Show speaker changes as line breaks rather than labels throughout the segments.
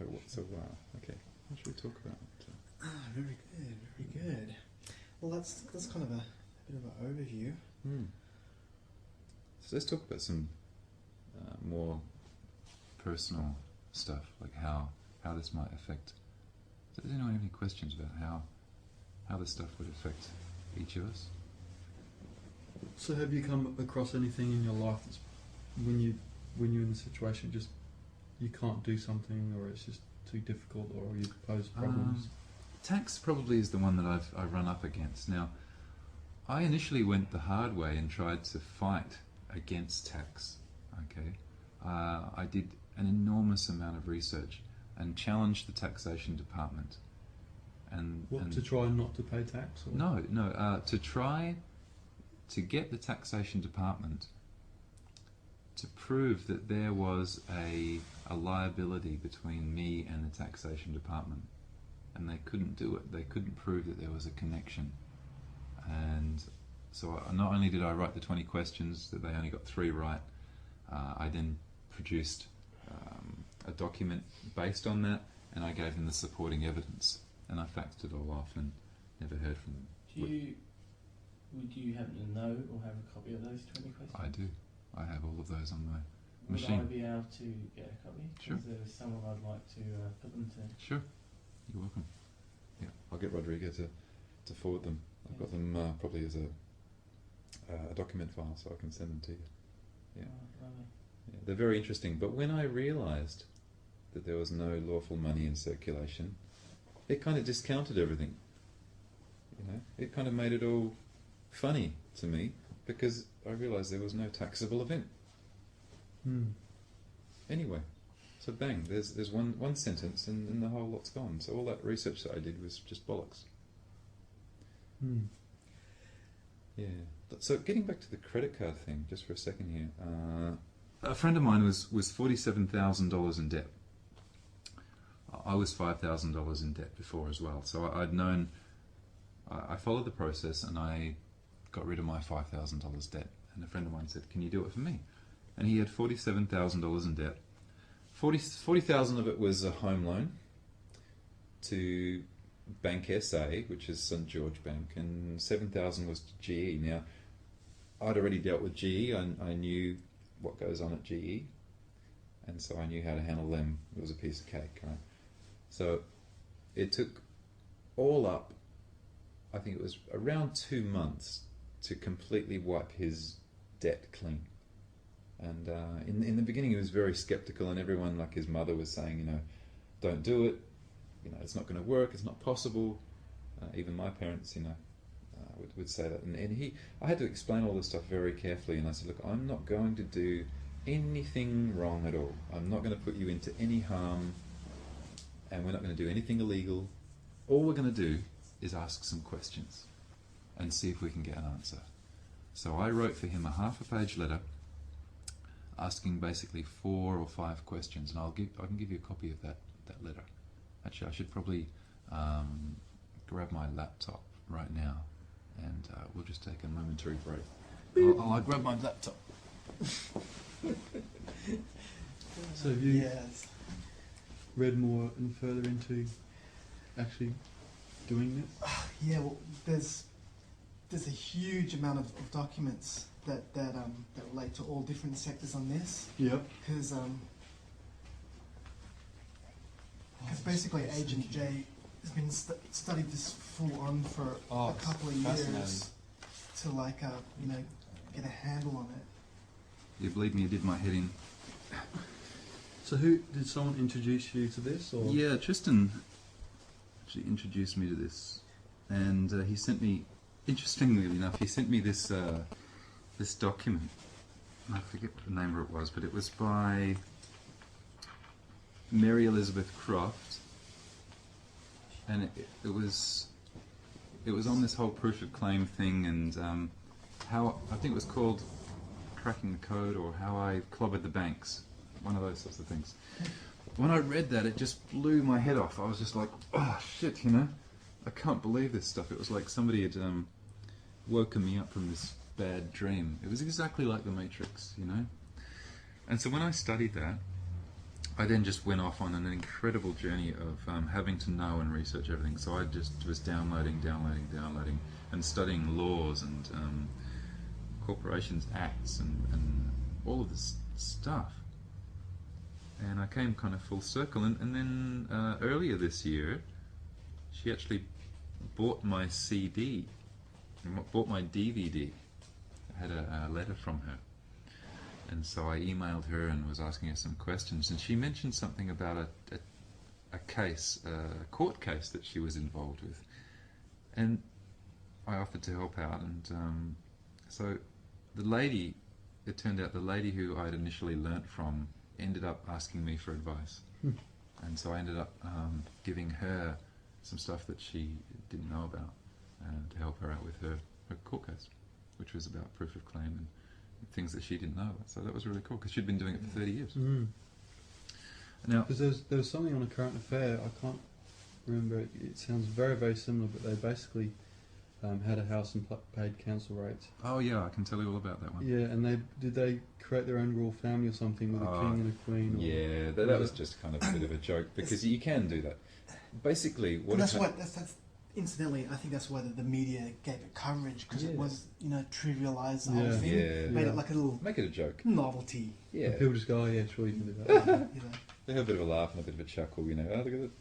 Okay, what should we talk about?
Very good, very good. Well, that's kind of a bit of an overview.
So let's talk about some more personal stuff, like how this might affect. Does anyone have any questions about how this stuff would affect each of us?
So have you come across anything in your life that's when you're in the situation just you can't do something, or it's just too difficult, or you pose problems?
Tax probably is the one that I run up against. Now, I initially went the hard way and tried to fight against tax. Okay, I did an enormous amount of research and challenged the taxation department. And
to try not to pay tax? Or?
No, to try to get the taxation department to prove that there was a liability between me and the taxation department, and they couldn't do it. They couldn't prove that there was a connection. And so not only did I write the 20 questions that they only got 3 right, I then produced a document based on that, and I gave them the supporting evidence, and I faxed it all off and never heard from them.
Would you happen to know or have a copy of those 20 questions?
I do. I have all of those on my
Would
machine.
I be able to get a copy?
Sure.
Because there's someone I'd like to put them to.
Sure. You're welcome. Yeah, I'll get Rodrigo to forward them. I've got them probably as a document file, so I can send them to you. Yeah.
Oh, lovely.
Yeah, they're very interesting. But when I realised that there was no lawful money in circulation, it kind of discounted everything. You know, it kind of made it all funny to me, because I realised there was no taxable event. Anyway, so bang, there's one sentence and the whole lot's gone. So all that research that I did was just bollocks. Yeah. So getting back to the credit card thing, just for a second here. A friend of mine was $47,000 in debt. I was $5,000 in debt before as well. So I'd known. I followed the process and I got rid of my $5,000 debt. And a friend of mine said, "Can you do it for me?" And he had $47,000 in debt. 40,000 of it was a home loan to Bank SA, which is St George Bank, and 7,000 was to GE. Now, I'd already dealt with GE. I knew what goes on at GE, and so I knew how to handle them. It was a piece of cake, right? So it took all up, I think it was around 2 months to completely wipe his debt clean. And in the beginning he was very skeptical, and everyone, like his mother, was saying, don't do it, it's not going to work, it's not possible. Even my parents, would say that. And I had to explain all this stuff very carefully, and I said, look, I'm not going to do anything wrong at all. I'm not going to put you into any harm, and we're not going to do anything illegal. All we're going to do is ask some questions and see if we can get an answer. So I wrote for him a half-page letter asking basically 4 or 5 questions, and I can give you a copy of that letter. Actually, I should probably grab my laptop right now, and we'll just take a momentary break. I'll grab my laptop.
So have you read more and further into actually doing this?
Yeah, well, there's a huge amount of documents that relate to all different sectors on this.
Yep.
Because basically Agent J has been studied this full on for a couple of years to get a handle on it.
You believe me, you did my head in.
So did someone introduce you to this? Or?
Yeah, Tristan actually introduced me to this, and he sent me, interestingly enough, he sent me this this document. I forget what the name of it was, but it was by Mary Elizabeth Croft, and it was on this whole proof of claim thing, and how, I think it was called Cracking the Code, or How I Clobbered the Banks, one of those sorts of things. When I read that, it just blew my head off. I was just like, oh shit, I can't believe this stuff. It was like somebody had woken me up from this bad dream. It was exactly like the Matrix, And so when I studied that, I then just went off on an incredible journey of having to know and research everything. So I just was downloading, and studying laws and corporations acts and all of this stuff. And I came kind of full circle. And then earlier this year, she actually bought my CD, bought my DVD. I had a letter from her. And so I emailed her and was asking her some questions, and she mentioned something about a case, a court case that she was involved with, and I offered to help out. And so the lady, it turned out the lady who I'd initially learnt from ended up asking me for advice, and so I ended up giving her some stuff that she didn't know about, to help her out with her court case, which was about proof of claim and things that she didn't know about. So that was really cool, because she'd been doing it for 30 years. Now,
because there was something on a current affair, I can't remember, it sounds very, very similar, but they basically had a house and paid council rates.
oh yeah, I can tell you all about that one.
Yeah, and did they create their own royal family or something with a king and a queen? Or
Yeah, that was just kind of a bit of a joke, because you can do that. Basically, what
And that's incidentally, I think that's why the media gave it coverage, because it was, trivialised the whole thing.
Yeah.
Made it like a little
make it a joke.
novelty.
Yeah,
And people just go, oh yeah, sure you can do that.
You know.
they have a bit of a laugh and a bit of a chuckle, you know. Oh, look at it.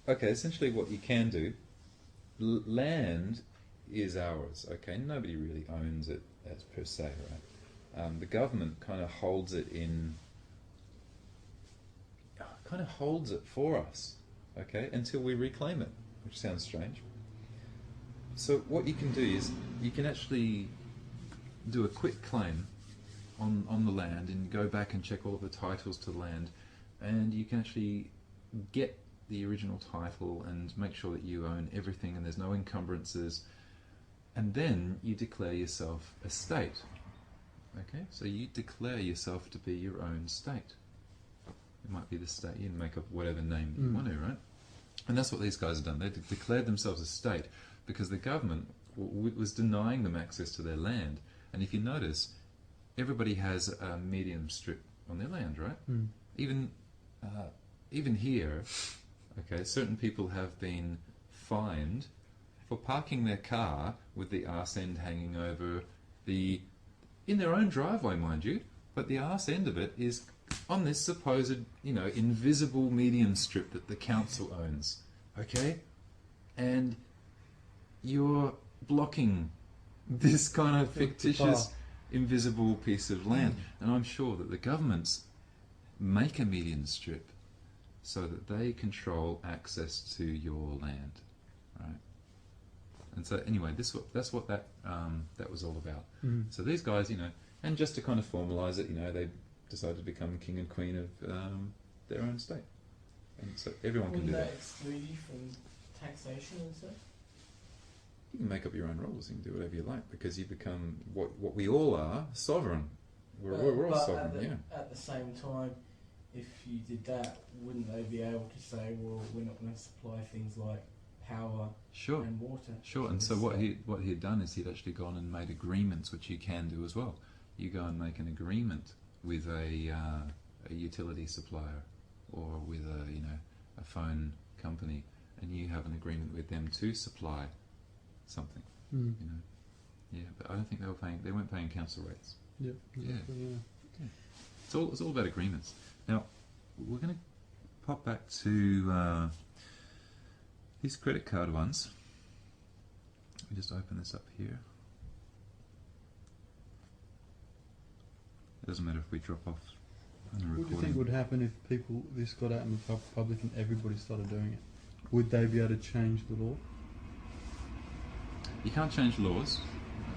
Okay, essentially what you can do, land is ours, okay? Nobody really owns it as per se, right? The government kind of holds it for us, okay, until we reclaim it, which sounds strange. So what you can do is, you can actually do a quick claim on the land and go back and check all of the titles to the land, and you can actually get the original title and make sure that you own everything and there's no encumbrances, and then you declare yourself a state. Okay, so you declare yourself to be your own state. It might be the state, you can make up whatever name you want to, right? And that's what these guys have done. They declared themselves a state because the government was denying them access to their land. And if you notice, everybody has a medium strip on their land, right? Even here, okay, certain people have been fined for parking their car with the arse end hanging over in their own driveway, mind you, but the arse end of it is on this supposed, invisible medium strip that the council owns, okay? And you're blocking this kind of fictitious, invisible piece of land. And I'm sure that the governments make a medium strip so that they control access to your land, right? And so anyway, that's what that was all about. So these guys, and just to kind of formalise it, they decided to become king and queen of their own state, and so everyone can do
Wouldn't
that.
that exclude you from taxation and stuff?
You can make up your own rules. You can do whatever you like, because you become what we all are, sovereign. We're all sovereign,
At the same time, if you did that, wouldn't they be able to say, well, we're not going to supply things like power
Sure.
and water?
Sure. And so what he had done is he'd actually gone and made agreements, which you can do as well. You go and make an agreement with a utility supplier or with a phone company, and you have an agreement with them to supply something. Yeah, but I don't think they weren't paying council rates.
Yep.
Yeah.
Yeah.
It's all about agreements. Now we're going to pop back to these credit card ones. Let me just open this up here. It doesn't matter if we drop off on the
What do
recording.
you think would happen if this got out in the public and everybody started doing it? Would they be able to change the law?
You can't change laws,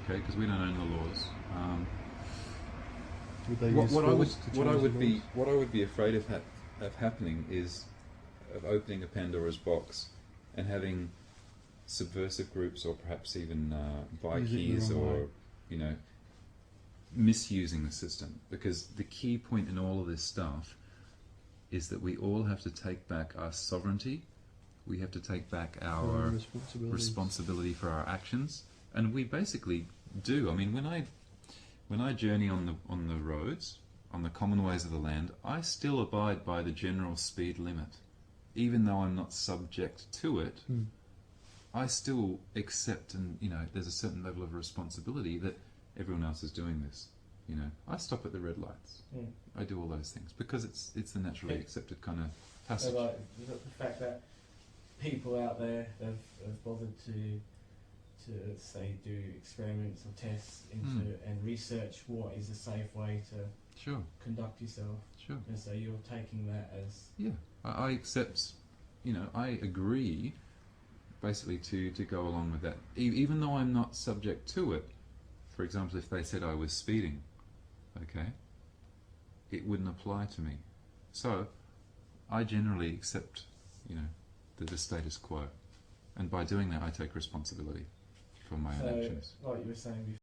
okay, because we don't own the laws.
Would they
What
use
I would
force to change
what I would be afraid of happening is of opening a Pandora's box and having subversive groups, or perhaps even bikies, or misusing the system. Because the key point in all of this stuff is that we all have to take back our sovereignty. We have to take back our responsibility for our actions, and we basically do. I mean, when I journey on the roads, on the common ways of the land, I still abide by the general speed limit. Even though I'm not subject to it, I still accept, and there's a certain level of responsibility that everyone else is doing this. I stop at the red lights. I do all those things because it's the naturally accepted kind of passage.
So like the fact that people out there have bothered to say do experiments or tests into and research what is a safe way to
Sure.
conduct yourself.
Sure.
And so you're taking that as
I accept, I agree basically to go along with that. Even though I'm not subject to it, for example, if they said I was speeding, okay, it wouldn't apply to me. So I generally accept, the status quo. And by doing that, I take responsibility for my own actions.
Like you were saying before,